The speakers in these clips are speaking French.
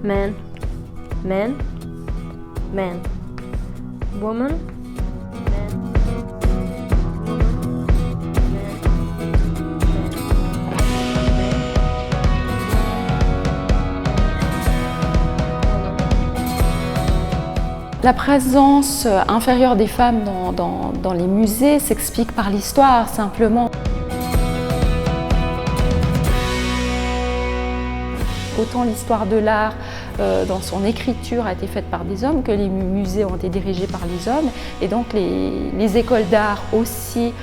man, man, man, woman, man, La présence inférieure des femmes dans les musées s'explique par l'histoire, simplement. Autant l'histoire de l'art dans son écriture a été faite par des hommes que les musées ont été dirigés par les hommes. Et donc les écoles d'art aussi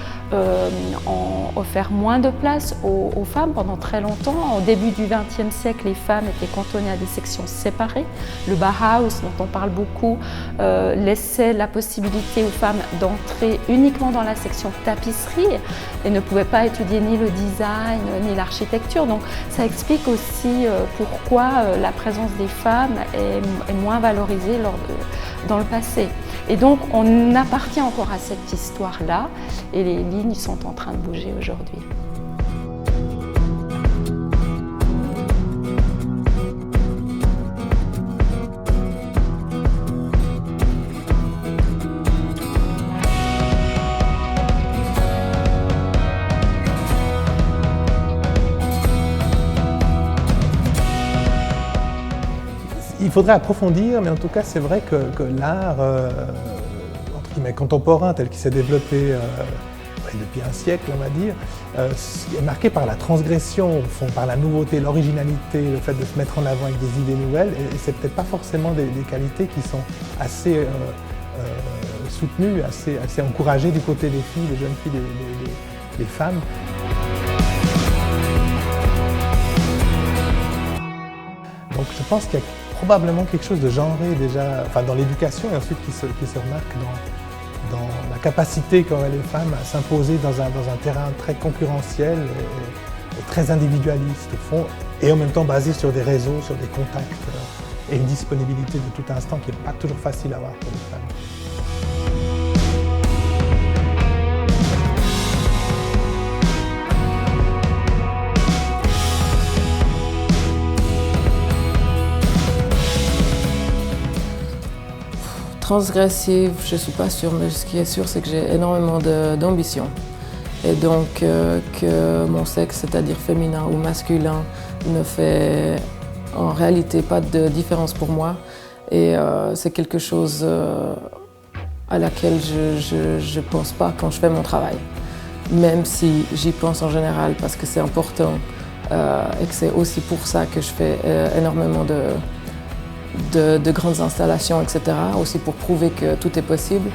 ont offert moins de place aux femmes pendant très longtemps. Au début du XXe siècle, les femmes étaient cantonnées à des sections séparées. Le Bauhaus, dont on parle beaucoup, laissait la possibilité aux femmes d'entrer uniquement dans la section tapisserie et ne pouvaient pas étudier ni le design ni l'architecture. Donc ça explique aussi pourquoi la présence des femmes est moins valorisée dans le passé. Et donc on appartient encore à cette histoire-là et les lignes sont en train de bouger aujourd'hui. Il faudrait approfondir, mais en tout cas, c'est vrai que l'art entre guillemets, contemporain, tel qu'il s'est développé depuis un siècle, on va dire, est marqué par la transgression, au fond, par la nouveauté, l'originalité, le fait de se mettre en avant avec des idées nouvelles. Et c'est peut-être pas forcément des qualités qui sont assez soutenues, assez encouragées du côté des filles, des jeunes filles, des femmes. Donc je pense qu'il y a probablement quelque chose de genré déjà, enfin dans l'éducation et ensuite qui se remarque dans la capacité qu'auraient les femmes à s'imposer dans un terrain très concurrentiel et très individualiste au fond, et en même temps basé sur des réseaux, sur des contacts et une disponibilité de tout instant qui n'est pas toujours facile à avoir pour les femmes. Transgressive, je ne suis pas sûre, mais ce qui est sûr, c'est que j'ai énormément d'ambition. Et donc que mon sexe, c'est-à-dire féminin ou masculin, ne fait en réalité pas de différence pour moi. Et c'est quelque chose à laquelle je ne pense pas quand je fais mon travail. Même si j'y pense en général parce que c'est important et que c'est aussi pour ça que je fais énormément de grandes installations, etc., aussi pour prouver que tout est possible.